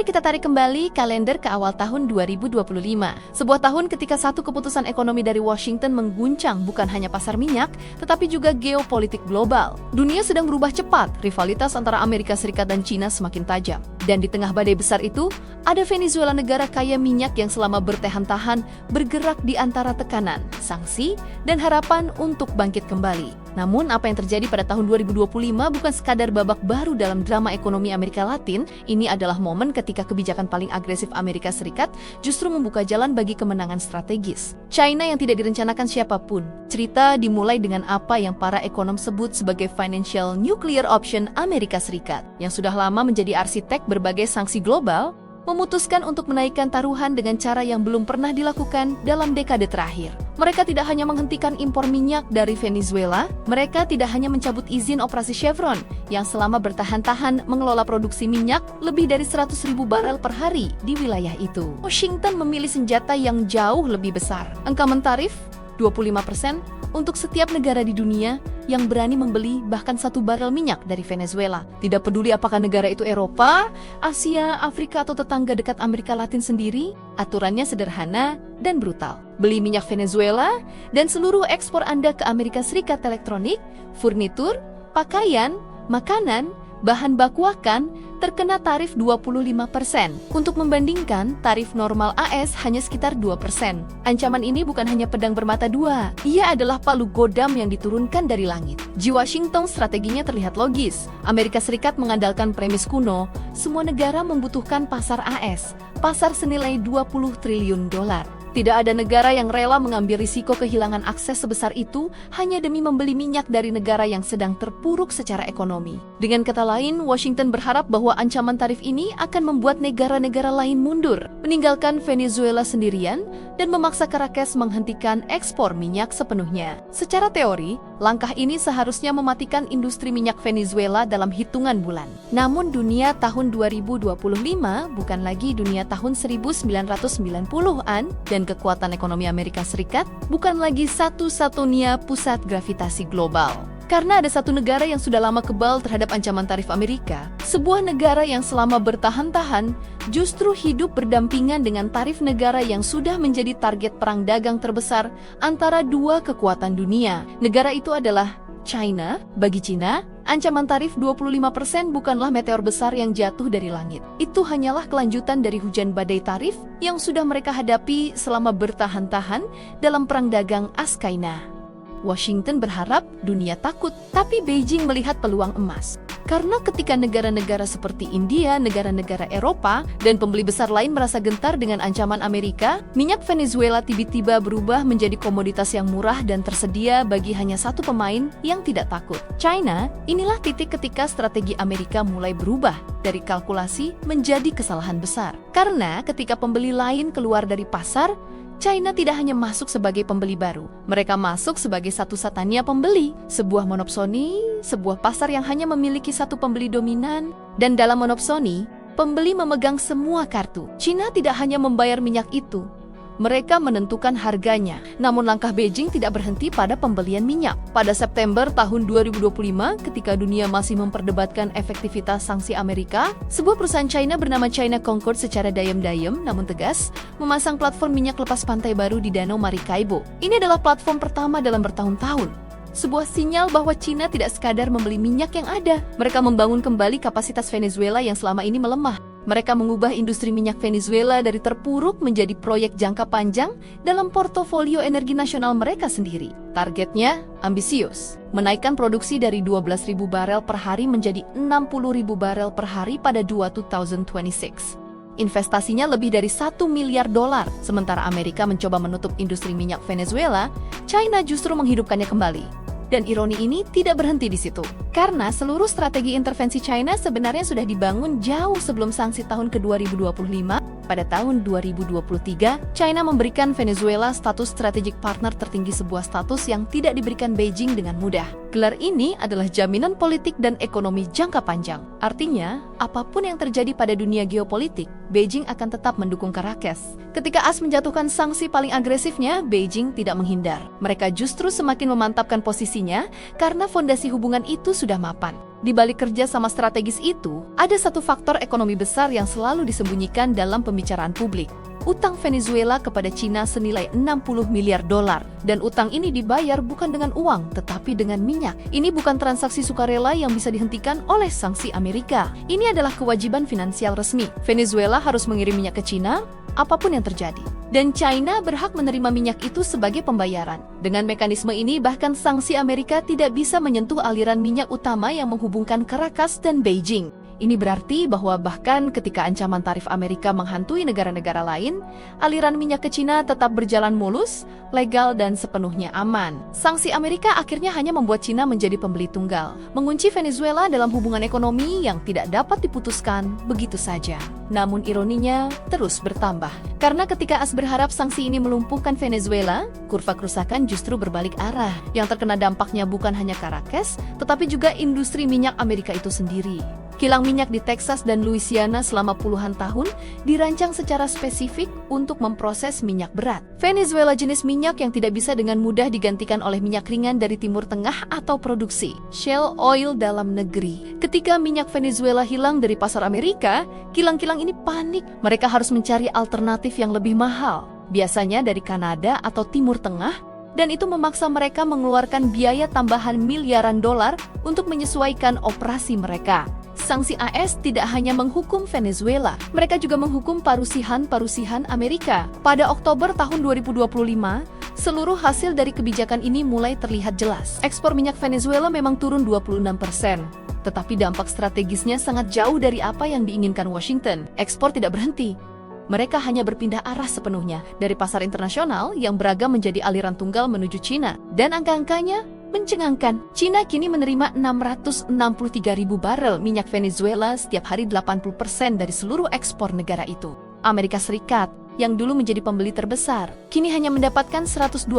kita tarik kembali kalender ke awal tahun 2025. Sebuah tahun ketika satu keputusan ekonomi dari Washington mengguncang bukan hanya pasar minyak, tetapi juga geopolitik global. Dunia sedang berubah cepat, rivalitas antara Amerika Serikat dan China semakin tajam. Dan di tengah badai besar itu, ada Venezuela, negara kaya minyak yang selama bertahan-tahan bergerak di antara tekanan, sanksi, dan harapan untuk bangkit kembali. Namun apa yang terjadi pada tahun 2025 bukan sekadar babak baru dalam drama ekonomi Amerika Latin, ini adalah momen ketika kebijakan paling agresif Amerika Serikat justru membuka jalan bagi kemenangan strategis. China yang tidak direncanakan siapapun. Cerita dimulai dengan apa yang para ekonom sebut sebagai financial nuclear option Amerika Serikat, yang sudah lama menjadi arsitek berbagai sanksi global, memutuskan untuk menaikkan taruhan dengan cara yang belum pernah dilakukan dalam dekade terakhir. Mereka tidak hanya menghentikan impor minyak dari Venezuela, mereka tidak hanya mencabut izin operasi Chevron yang selama bertahan-tahan mengelola produksi minyak lebih dari 100.000 barel per hari di wilayah itu. Washington memilih senjata yang jauh lebih besar. Ancaman tarif 25% untuk setiap negara di dunia yang berani membeli bahkan 1 barel minyak dari Venezuela. Tidak peduli apakah negara itu Eropa, Asia, Afrika, atau tetangga dekat Amerika Latin sendiri, aturannya sederhana dan brutal. Beli minyak Venezuela dan seluruh ekspor Anda ke Amerika Serikat elektronik, furnitur, pakaian, makanan, bahan baku akan terkena tarif 25%. Untuk membandingkan, tarif normal AS hanya sekitar 2%. Ancaman ini bukan hanya pedang bermata dua, ia adalah palu godam yang diturunkan dari langit. Di Washington, strateginya terlihat logis. Amerika Serikat mengandalkan premis kuno, semua negara membutuhkan pasar AS, pasar senilai 20 triliun dolar. Tidak ada negara yang rela mengambil risiko kehilangan akses sebesar itu hanya demi membeli minyak dari negara yang sedang terpuruk secara ekonomi. Dengan kata lain, Washington berharap bahwa ancaman tarif ini akan membuat negara-negara lain mundur, meninggalkan Venezuela sendirian, dan memaksa Caracas menghentikan ekspor minyak sepenuhnya. Secara teori, langkah ini seharusnya mematikan industri minyak Venezuela dalam hitungan bulan. Namun dunia tahun 2025 bukan lagi dunia tahun 1990-an, dan kekuatan ekonomi Amerika Serikat bukan lagi satu-satunya pusat gravitasi global. Karena ada satu negara yang sudah lama kebal terhadap ancaman tarif Amerika, sebuah negara yang selama bertahan-tahan justru hidup berdampingan dengan tarif negara yang sudah menjadi target perang dagang terbesar antara dua kekuatan dunia. Negara itu adalah China. Bagi China, ancaman tarif 25% bukanlah meteor besar yang jatuh dari langit. Itu hanyalah kelanjutan dari hujan badai tarif yang sudah mereka hadapi selama bertahan-tahan dalam perang dagang Askaina. Washington berharap dunia takut, tapi Beijing melihat peluang emas. Karena ketika negara-negara seperti India, negara-negara Eropa, dan pembeli besar lain merasa gentar dengan ancaman Amerika, minyak Venezuela tiba-tiba berubah menjadi komoditas yang murah dan tersedia bagi hanya satu pemain yang tidak takut. China, inilah titik ketika strategi Amerika mulai berubah dari kalkulasi menjadi kesalahan besar. Karena ketika pembeli lain keluar dari pasar, China tidak hanya masuk sebagai pembeli baru, mereka masuk sebagai satu-satunya pembeli. Sebuah monopsoni, sebuah pasar yang hanya memiliki satu pembeli dominan, dan dalam monopsoni, pembeli memegang semua kartu. China tidak hanya membayar minyak itu, mereka menentukan harganya. Namun langkah Beijing tidak berhenti pada pembelian minyak. Pada September tahun 2025, ketika dunia masih memperdebatkan efektivitas sanksi Amerika, sebuah perusahaan China bernama China Concord secara diam-diam namun tegas memasang platform minyak lepas pantai baru di Danau Maracaibo. Ini adalah platform pertama dalam bertahun-tahun. Sebuah sinyal bahwa China tidak sekadar membeli minyak yang ada. Mereka membangun kembali kapasitas Venezuela yang selama ini melemah. Mereka mengubah industri minyak Venezuela dari terpuruk menjadi proyek jangka panjang dalam portofolio energi nasional mereka sendiri. Targetnya ambisius, menaikkan produksi dari 12.000 barel per hari menjadi 60.000 barel per hari pada 2026. Investasinya lebih dari $1 miliar. Sementara Amerika mencoba menutup industri minyak Venezuela, China justru menghidupkannya kembali. Dan ironi ini tidak berhenti di situ. Karena seluruh strategi intervensi China sebenarnya sudah dibangun jauh sebelum sanksi tahun ke-2025. Pada tahun 2023, China memberikan Venezuela status strategic partner tertinggi, sebuah status yang tidak diberikan Beijing dengan mudah. Gelar ini adalah jaminan politik dan ekonomi jangka panjang. Artinya, apapun yang terjadi pada dunia geopolitik, Beijing akan tetap mendukung Caracas. Ketika AS menjatuhkan sanksi paling agresifnya, Beijing tidak menghindar. Mereka justru semakin memantapkan posisinya karena fondasi hubungan itu sudah mapan. Di balik kerja sama strategis itu, ada satu faktor ekonomi besar yang selalu disembunyikan dalam pembicaraan publik. Utang Venezuela kepada Cina senilai 60 miliar dolar. Dan utang ini dibayar bukan dengan uang, tetapi dengan minyak. Ini bukan transaksi sukarela yang bisa dihentikan oleh sanksi Amerika. Ini adalah kewajiban finansial resmi. Venezuela harus mengirim minyak ke Cina, apapun yang terjadi. Dan China berhak menerima minyak itu sebagai pembayaran. Dengan mekanisme ini, bahkan sanksi Amerika tidak bisa menyentuh aliran minyak utama yang menghubungkan Caracas dan Beijing. Ini berarti bahwa bahkan ketika ancaman tarif Amerika menghantui negara-negara lain, aliran minyak ke Cina tetap berjalan mulus, legal, dan sepenuhnya aman. Sanksi Amerika akhirnya hanya membuat Cina menjadi pembeli tunggal, mengunci Venezuela dalam hubungan ekonomi yang tidak dapat diputuskan begitu saja. Namun ironinya terus bertambah. Karena ketika AS berharap sanksi ini melumpuhkan Venezuela, kurva kerusakan justru berbalik arah. Yang terkena dampaknya bukan hanya Caracas, tetapi juga industri minyak Amerika itu sendiri. Kilang minyak di Texas dan Louisiana selama puluhan tahun dirancang secara spesifik untuk memproses minyak berat. Venezuela jenis minyak yang tidak bisa dengan mudah digantikan oleh minyak ringan dari Timur Tengah atau produksi shale oil dalam negeri. Ketika minyak Venezuela hilang dari pasar Amerika, kilang-kilang ini panik. Mereka harus mencari alternatif yang lebih mahal, biasanya dari Kanada atau Timur Tengah, dan itu memaksa mereka mengeluarkan biaya tambahan miliaran dolar untuk menyesuaikan operasi mereka. Sanksi AS tidak hanya menghukum Venezuela, mereka juga menghukum parusihan-parusihan Amerika. Pada Oktober tahun 2025, seluruh hasil dari kebijakan ini mulai terlihat jelas. Ekspor minyak Venezuela memang turun 26%. Tetapi dampak strategisnya sangat jauh dari apa yang diinginkan Washington. Ekspor tidak berhenti. Mereka hanya berpindah arah sepenuhnya dari pasar internasional yang beragam menjadi aliran tunggal menuju Cina. Dan angka-angkanya mencengangkan. Cina kini menerima 663.000 barel minyak Venezuela setiap hari, 80% dari seluruh ekspor negara itu. Amerika Serikat, yang dulu menjadi pembeli terbesar, kini hanya mendapatkan 128.000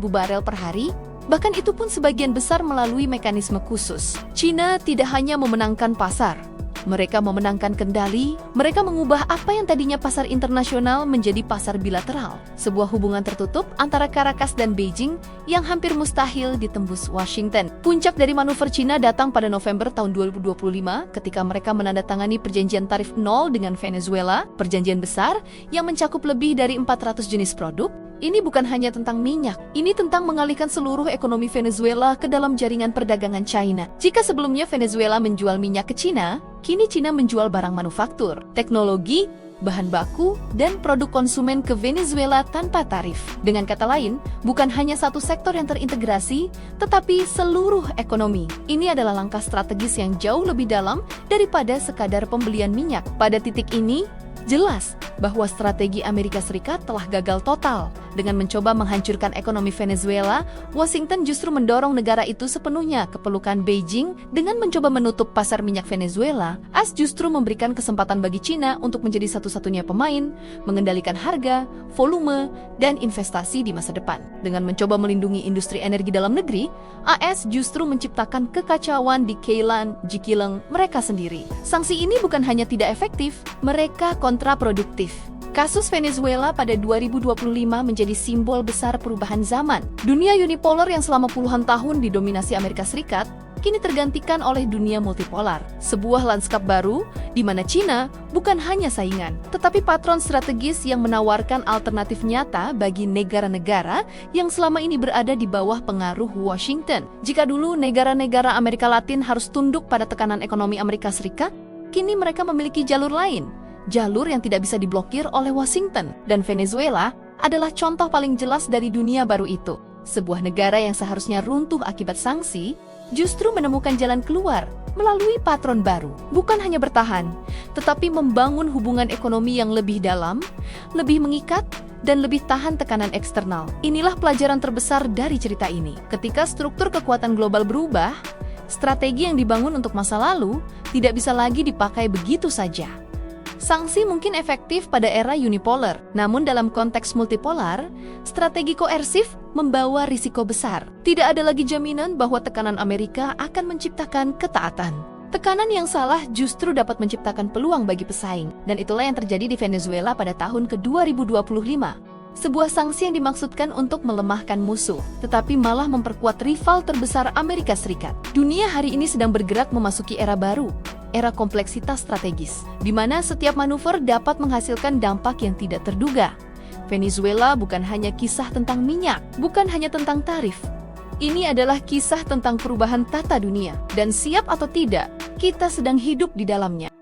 barel per hari, bahkan itu pun sebagian besar melalui mekanisme khusus. Cina tidak hanya memenangkan pasar, mereka memenangkan kendali. Mereka mengubah apa yang tadinya pasar internasional menjadi pasar bilateral, sebuah hubungan tertutup antara Caracas dan Beijing yang hampir mustahil ditembus Washington. Puncak dari manuver Cina datang pada November tahun 2025 ketika mereka menandatangani perjanjian tarif nol dengan Venezuela, perjanjian besar yang mencakup lebih dari 400 jenis produk. Ini bukan hanya tentang minyak, ini tentang mengalihkan seluruh ekonomi Venezuela ke dalam jaringan perdagangan China. Jika sebelumnya Venezuela menjual minyak ke Cina, kini Cina menjual barang manufaktur, teknologi, bahan baku, dan produk konsumen ke Venezuela tanpa tarif. Dengan kata lain, bukan hanya satu sektor yang terintegrasi, tetapi seluruh ekonomi. Ini adalah langkah strategis yang jauh lebih dalam daripada sekadar pembelian minyak. Pada titik ini, jelas bahwa strategi Amerika Serikat telah gagal total. Dengan mencoba menghancurkan ekonomi Venezuela, Washington justru mendorong negara itu sepenuhnya ke pelukan Beijing. Dengan mencoba menutup pasar minyak Venezuela, AS justru memberikan kesempatan bagi Cina untuk menjadi satu-satunya pemain, mengendalikan harga, volume, dan investasi di masa depan. Dengan mencoba melindungi industri energi dalam negeri, AS justru menciptakan kekacauan di Keilan, Jikileng mereka sendiri. Sanksi ini bukan hanya tidak efektif, mereka kontraproduktif. Kasus Venezuela pada 2025 menjadi simbol besar perubahan zaman. Dunia unipolar yang selama puluhan tahun didominasi Amerika Serikat, kini tergantikan oleh dunia multipolar. Sebuah lanskap baru, di mana Cina bukan hanya saingan, tetapi patron strategis yang menawarkan alternatif nyata bagi negara-negara yang selama ini berada di bawah pengaruh Washington. Jika dulu negara-negara Amerika Latin harus tunduk pada tekanan ekonomi Amerika Serikat, kini mereka memiliki jalur lain. Jalur yang tidak bisa diblokir oleh Washington, dan Venezuela adalah contoh paling jelas dari dunia baru itu. Sebuah negara yang seharusnya runtuh akibat sanksi, justru menemukan jalan keluar melalui patron baru. Bukan hanya bertahan, tetapi membangun hubungan ekonomi yang lebih dalam, lebih mengikat, dan lebih tahan tekanan eksternal. Inilah pelajaran terbesar dari cerita ini. Ketika struktur kekuatan global berubah, strategi yang dibangun untuk masa lalu tidak bisa lagi dipakai begitu saja. Sanksi mungkin efektif pada era unipolar, namun dalam konteks multipolar, strategi koersif membawa risiko besar. Tidak ada lagi jaminan bahwa tekanan Amerika akan menciptakan ketaatan. Tekanan yang salah justru dapat menciptakan peluang bagi pesaing, dan itulah yang terjadi di Venezuela pada tahun ke-2025. Sebuah sanksi yang dimaksudkan untuk melemahkan musuh, tetapi malah memperkuat rival terbesar Amerika Serikat. Dunia hari ini sedang bergerak memasuki era baru, era kompleksitas strategis, di mana setiap manuver dapat menghasilkan dampak yang tidak terduga. Venezuela bukan hanya kisah tentang minyak, bukan hanya tentang tarif. Ini adalah kisah tentang perubahan tata dunia, dan siap atau tidak, kita sedang hidup di dalamnya.